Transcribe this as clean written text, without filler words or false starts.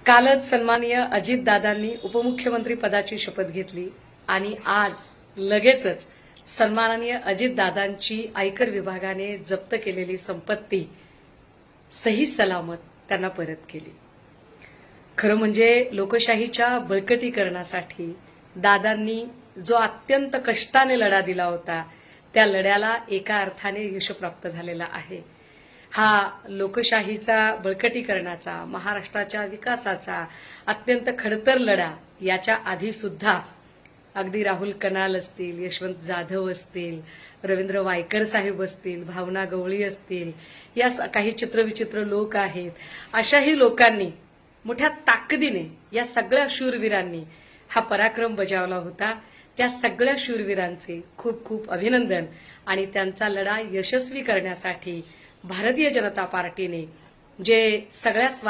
कालच सन्माननीय अजितदादांनी उपमुख्यमंत्री पदाची शपथ घेतली आणि आज लगेचच सन्माननीय अजितदादांची आयकर विभागाने जप्त केलेली संपत्ती सही सलामत त्यांना परत केली। खरं म्हणजे लोकशाहीच्या बळकटीकरणासाठी दादांनी जो अत्यंत कष्टाने लढा दिला होता त्या लढ्याला एका अर्थाने यश प्राप्त झालेला आहे। हा लोकशाहीचा बळकटीकरणाचा, महाराष्ट्राच्या विकासाचा अत्यंत खडतर लढा याच्या आधी सुद्धा अगदी राहुल कनाल असतील, यशवंत जाधव असतील, रवींद्र वायकर साहेब असतील, भावना गवळी असतील, या काही चित्रविचित्र लोक आहेत। अशाही लोकांनी मोठ्या ताकदीने या सगळ्या शूरवीरांनी हा पराक्रम बजावला होता। त्या सगळ्या शूरवीरांचे खूप खूप अभिनंदन आणि त्यांचा लढा यशस्वी करण्यासाठी भारतीय जनता पार्टीने जे सगळ्या